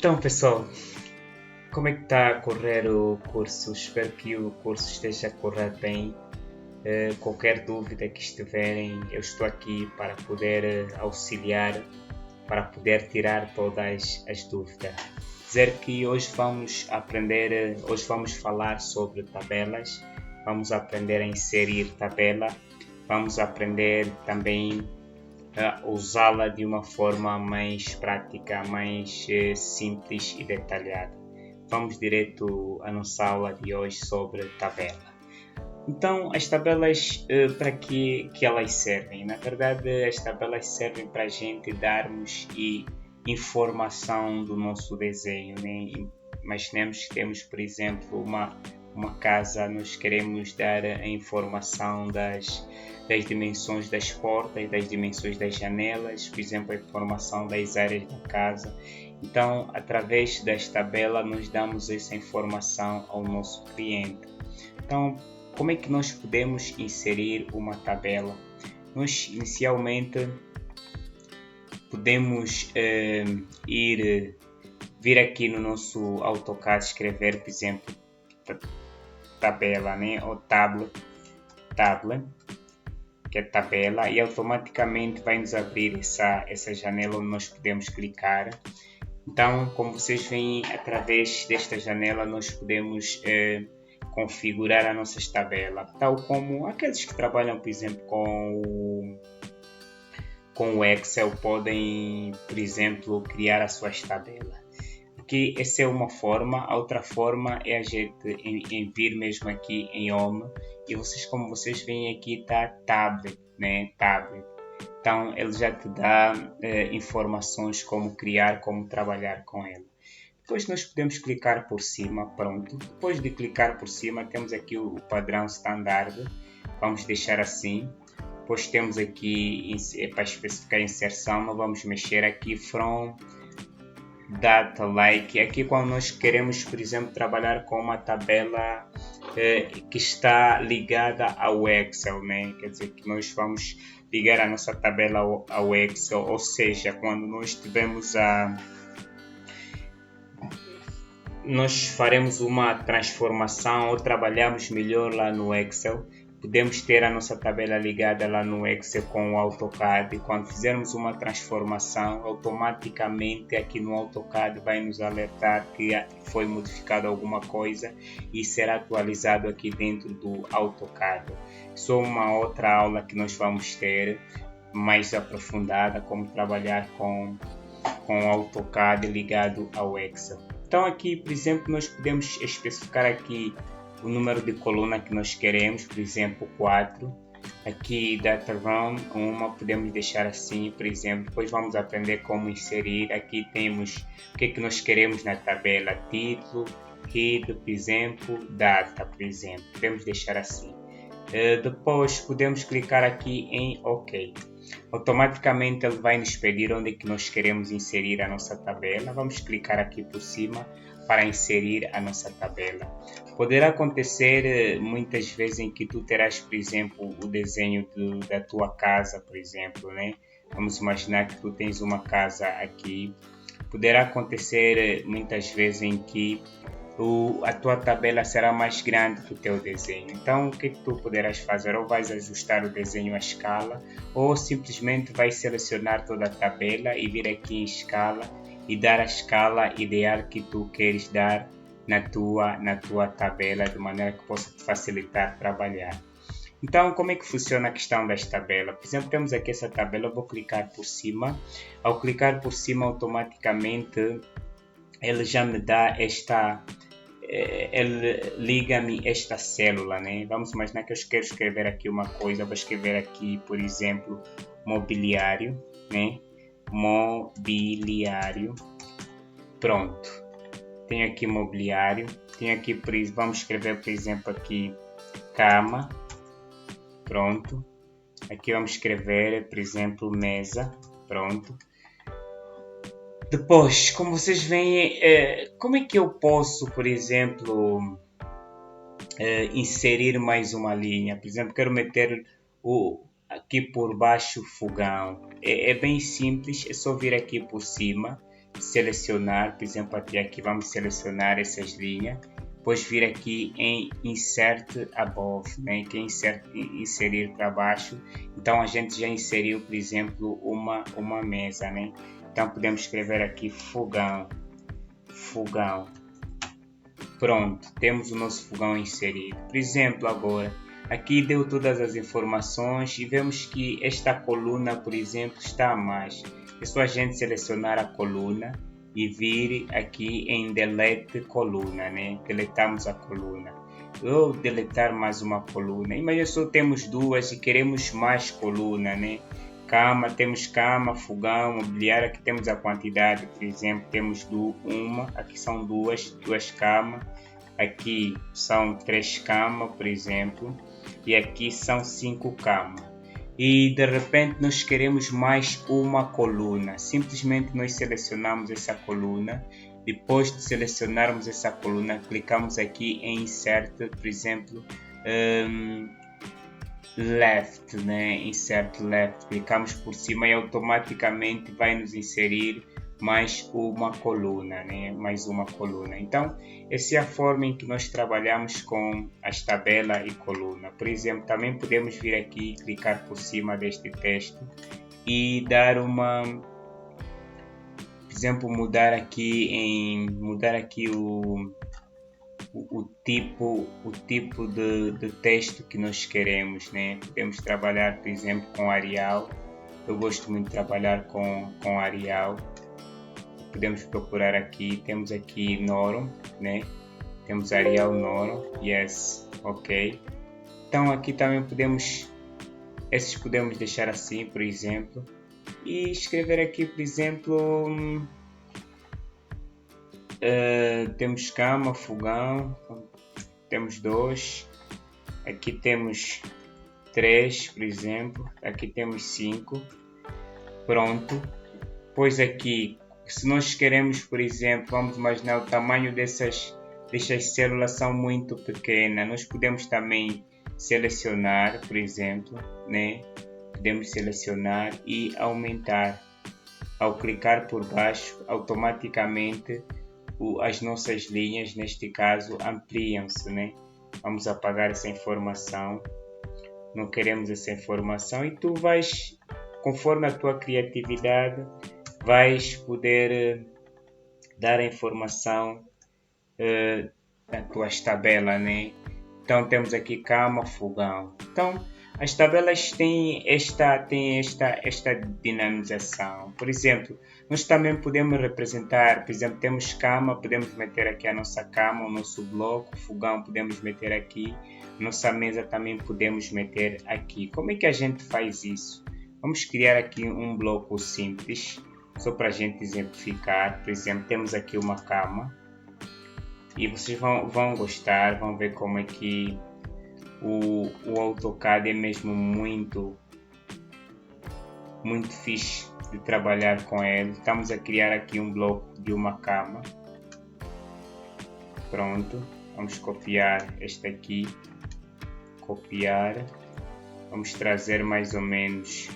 Então, pessoal, como é que está a correr o curso? Espero que o curso esteja a correr bem. Qualquer dúvida que estiverem, eu estou aqui para poder auxiliar, para poder tirar todas as dúvidas. Dizer que hoje vamos aprender, hoje vamos falar sobre tabelas, vamos aprender a inserir tabela, vamos aprender também a usá-la de uma forma mais prática, mais simples e detalhada. Vamos direto à nossa aula de hoje sobre tabela. Então, as tabelas, para que elas servem? Na verdade, as tabelas servem para a gente darmos informação do nosso desenho, né? Imaginemos que temos, por exemplo, uma casa, nós queremos dar a informação das dimensões das portas, das dimensões das janelas, por exemplo, a informação das áreas da casa. Então, através das tabelas, nós damos essa informação ao nosso cliente. Então, como é que nós podemos inserir uma tabela? Nós, inicialmente, podemos vir aqui no nosso AutoCAD, escrever, por exemplo, tabela, né? Ou tablet, que é tabela, e automaticamente vai nos abrir essa janela onde nós podemos clicar. Então, como vocês veem, através desta janela nós podemos configurar as nossas tabelas, tal como aqueles que trabalham, por exemplo, com o Excel podem, por exemplo, criar as suas tabelas. Aqui essa é uma forma, a outra forma é a gente em vir mesmo aqui em Home, e como vocês veem aqui está Tablet, né? Tablet. Então ele já te dá informações como criar, como trabalhar com ele. Depois nós podemos clicar por cima, pronto. Depois de clicar por cima temos aqui o padrão standard, vamos deixar assim. Depois temos aqui para especificar a inserção, não vamos mexer aqui from data like. Aqui quando nós queremos, por exemplo, trabalhar com uma tabela que está ligada ao Excel, né? Quer dizer que nós vamos ligar a nossa tabela ao Excel, ou seja, quando nós tivermos nós faremos uma transformação ou trabalhamos melhor lá no Excel, podemos ter a nossa tabela ligada lá no Excel com o AutoCAD. Quando fizermos uma transformação, automaticamente aqui no AutoCAD vai nos alertar que foi modificada alguma coisa e será atualizado aqui dentro do AutoCAD. Só uma outra aula que nós vamos ter mais aprofundada, como trabalhar com o AutoCAD ligado ao Excel. Então aqui, por exemplo, nós podemos especificar aqui o número de coluna que nós queremos, por exemplo, 4. Aqui, data row, podemos deixar assim, por exemplo. Depois vamos aprender como inserir. Aqui temos o que nós queremos na tabela, título, head, por exemplo, data, por exemplo. Podemos deixar assim. Depois podemos clicar aqui em OK. Automaticamente ele vai nos pedir onde é que nós queremos inserir a nossa tabela. Vamos clicar aqui por cima para inserir a nossa tabela. Poderá acontecer muitas vezes em que tu terás, por exemplo, o desenho da tua casa, por exemplo, né? Vamos imaginar que tu tens uma casa aqui. Poderá acontecer muitas vezes em que a tua tabela será mais grande que o teu desenho. Então, o que tu poderás fazer? Ou vais ajustar o desenho à escala, ou simplesmente vais selecionar toda a tabela e vir aqui em escala e dar a escala ideal que tu queres dar na tua tabela, de maneira que possa te facilitar trabalhar. Então, como é que funciona a questão das tabelas? Por exemplo, temos aqui essa tabela, eu vou clicar por cima. Ao clicar por cima, automaticamente ele já me dá ele liga-me esta célula, né? Vamos imaginar que eu quero escrever aqui uma coisa, vou escrever aqui, por exemplo, mobiliário, né? Mobiliário, pronto. Tenho aqui mobiliário, tenho aqui, vamos escrever, por exemplo, aqui cama, pronto. Aqui vamos escrever, por exemplo, mesa, pronto. Depois, como vocês veem, como é que eu posso, por exemplo, inserir mais uma linha? Por exemplo, quero meter aqui por baixo fogão. É bem simples, é só vir aqui por cima, selecionar, por exemplo, até aqui vamos selecionar essas linhas, depois vir aqui em Insert Above, né? Que é inserir para baixo. Então a gente já inseriu, por exemplo, uma mesa, né? Então podemos escrever aqui fogão. Pronto, temos o nosso fogão inserido. Por exemplo, agora, aqui deu todas as informações e vemos que esta coluna, por exemplo, está a mais. É só a gente selecionar a coluna e vir aqui em Delete Coluna, né? Deletamos a coluna. Ou deletar mais uma coluna. Imagina só temos duas e queremos mais coluna, né? Temos cama, fogão, mobiliário, aqui temos a quantidade, por exemplo, temos uma, aqui são duas camas, aqui são 3 camas, por exemplo, e aqui são 5 camas. E de repente nós queremos mais uma coluna, simplesmente nós selecionamos essa coluna, depois de selecionarmos essa coluna, clicamos aqui em Insert, por exemplo, Left, né? Insert Left, clicamos por cima e automaticamente vai nos inserir mais uma coluna, né? Mais uma coluna. Então, essa é a forma em que nós trabalhamos com as tabelas e coluna. Por exemplo, também podemos vir aqui, clicar por cima deste texto e dar uma, por exemplo, mudar aqui o tipo de texto que nós queremos, né? Podemos trabalhar, por exemplo, com Arial. Eu gosto muito de trabalhar com Arial. Podemos procurar aqui, temos aqui Noro, né? Temos Arial Noro, yes, ok. Então aqui também esses podemos deixar assim, por exemplo, e escrever aqui, por exemplo, temos cama, fogão, temos 2, aqui temos 3, por exemplo, aqui temos 5, pronto. Pois aqui, se nós queremos, por exemplo, vamos imaginar o tamanho dessas células são muito pequenas, nós podemos também selecionar, por exemplo, né? Podemos selecionar e aumentar. Ao clicar por baixo, automaticamente as nossas linhas, neste caso, ampliam-se, né? Vamos apagar essa informação, não queremos essa informação, e tu vais, conforme a tua criatividade, vais poder dar a informação das tuas tabelas, né? Então temos aqui cama, fogão. Então as tabelas têm esta dinamização. Por exemplo, nós também podemos representar, por exemplo, temos cama, podemos meter aqui a nossa cama, o nosso bloco, fogão podemos meter aqui, nossa mesa também podemos meter aqui. Como é que a gente faz isso? Vamos criar aqui um bloco simples, só para a gente exemplificar. Por exemplo, temos aqui uma cama e vocês vão gostar, vão ver como é que o AutoCAD é mesmo muito fixe de trabalhar com ele. Estamos a criar aqui um bloco de uma cama. Pronto, vamos copiar este aqui, vamos trazer mais ou menos,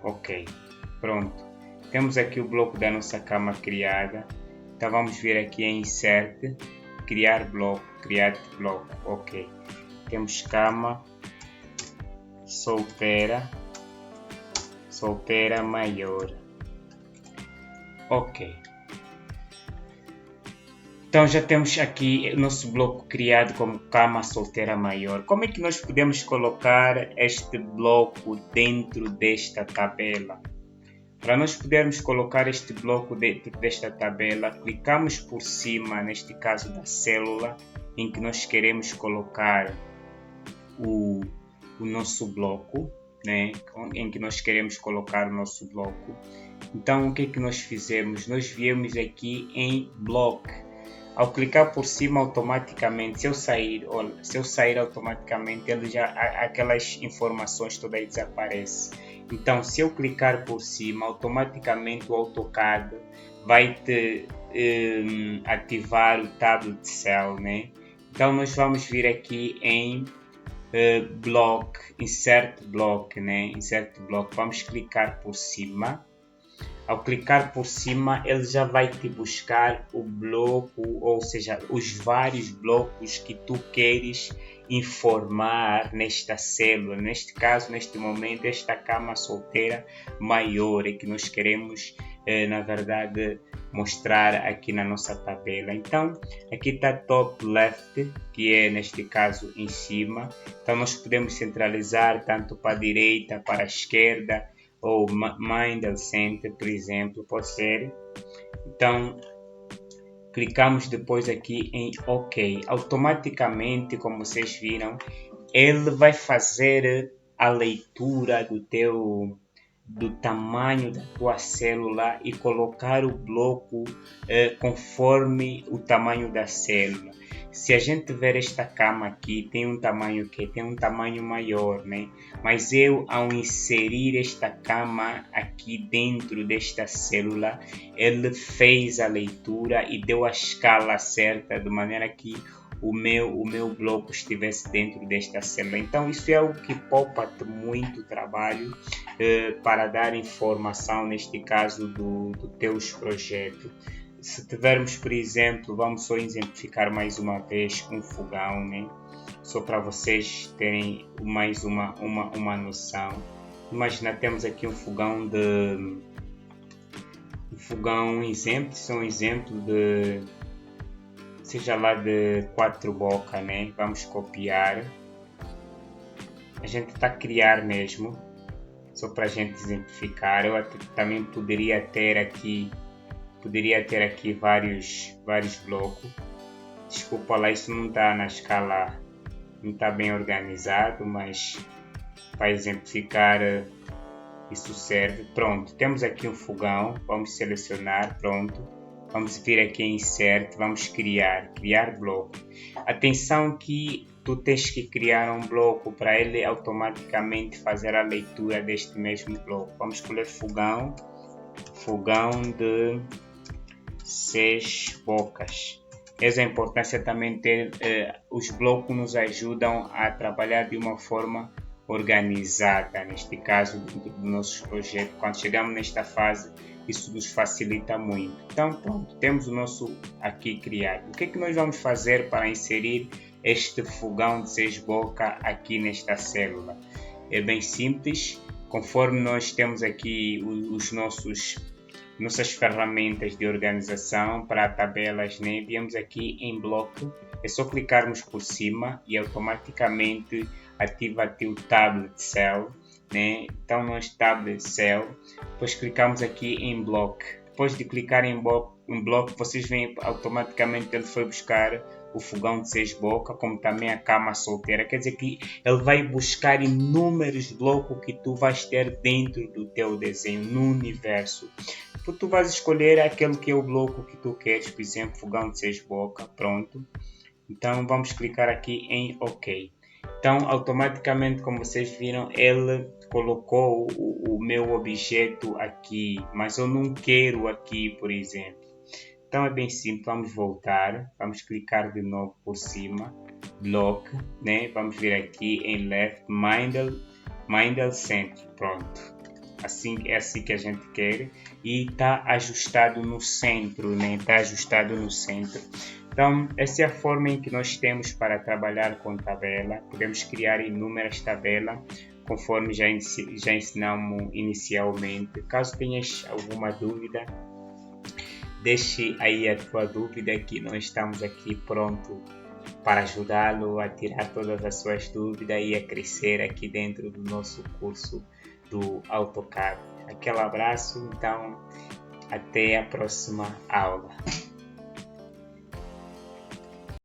ok, pronto. Temos aqui o bloco da nossa cama criada. Então vamos vir aqui em Insert, criar bloco, ok. Temos cama solteira maior, ok. Então já temos aqui o nosso bloco criado como cama solteira maior. Como é que nós podemos colocar este bloco dentro desta tabela? Para nós podermos colocar este bloco dentro desta tabela, clicamos por cima, neste caso da célula, em que nós queremos colocar o nosso bloco, né? Em que nós queremos colocar o nosso bloco. Então o que é que nós fizemos? Nós viemos aqui em Block. Ao clicar por cima, automaticamente, se eu sair automaticamente, aquelas informações todas desaparecem. Então, se eu clicar por cima, automaticamente o AutoCAD vai te ativar o Tablet Cell, né? Então, nós vamos vir aqui em Block, Insert Block, né? Insert Block. Vamos clicar por cima. Ao clicar por cima, ele já vai te buscar o bloco, ou seja, os vários blocos que tu queres informar nesta célula. Neste caso, neste momento, esta cama solteira maior é que nós queremos, na verdade, mostrar aqui na nossa tabela. Então, aqui está top left, que é neste caso em cima. Então, nós podemos centralizar tanto para a direita, para a esquerda, ou Middle Center, por exemplo, pode ser. Então, clicamos depois aqui em OK. Automaticamente, como vocês viram, ele vai fazer a leitura do tamanho da tua célula e colocar o bloco conforme o tamanho da célula. Se a gente ver esta cama aqui, tem um tamanho que tem um tamanho maior, né? Mas eu, ao inserir esta cama aqui dentro desta célula, ele fez a leitura e deu a escala certa, de maneira que o meu bloco estivesse dentro desta célula. Então, isso é algo que poupa-te muito trabalho para dar informação, neste caso, do teus projetos. Se tivermos, por exemplo, vamos só exemplificar mais uma vez um fogão, né? Só para vocês terem mais uma noção. Imagina, temos aqui um fogão são um exemplo de, seja lá de 4 bocas, né? Vamos copiar. A gente está a criar mesmo, só para a gente exemplificar. Eu também poderia ter aqui vários blocos. Desculpa lá, isso não está na escala, não está bem organizado, mas para exemplificar isso serve. Pronto, temos aqui um fogão, vamos selecionar, pronto. Vamos vir aqui em Insert, vamos criar bloco. Atenção que tu tens que criar um bloco para ele automaticamente fazer a leitura deste mesmo bloco. Vamos escolher fogão de 6 bocas. Essa é a importância também ter, os blocos nos ajudam a trabalhar de uma forma organizada, neste caso dos nossos projetos. Quando chegamos nesta fase, isso nos facilita muito. Então, pronto, temos o nosso aqui criado. O que é que nós vamos fazer para inserir este fogão de 6 bocas aqui nesta célula? É bem simples. Conforme nós temos aqui nossas ferramentas de organização para tabelas, né? Viemos aqui em bloco, é só clicarmos por cima e automaticamente ativa aqui o Tablet Cell, né? Então nós Tablet Cell, depois clicamos aqui em bloco. Depois de clicar em bloco, vocês veem automaticamente ele foi buscar o fogão de 6 bocas, como também a cama solteira. Quer dizer que ele vai buscar inúmeros blocos que tu vais ter dentro do teu desenho, no universo. Tu vais escolher aquele que é o bloco que tu queres, por exemplo, fogão de 6 bocas, pronto. Então vamos clicar aqui em OK. Então automaticamente, como vocês viram, ele colocou o meu objeto aqui, mas eu não quero aqui, por exemplo. Então é bem simples, vamos voltar, vamos clicar de novo por cima, block, né? Vamos vir aqui em left, Middle Center, pronto. É assim que a gente quer e está ajustado no centro, né? Está ajustado no centro. Então essa é a forma em que nós temos para trabalhar com tabela. Podemos criar inúmeras tabelas, conforme já ensinamos inicialmente. Caso tenhas alguma dúvida, deixe aí a tua dúvida, que nós estamos aqui pronto para ajudá-lo a tirar todas as suas dúvidas e a crescer aqui dentro do nosso curso do AutoCAD. Aquele abraço, então até a próxima aula.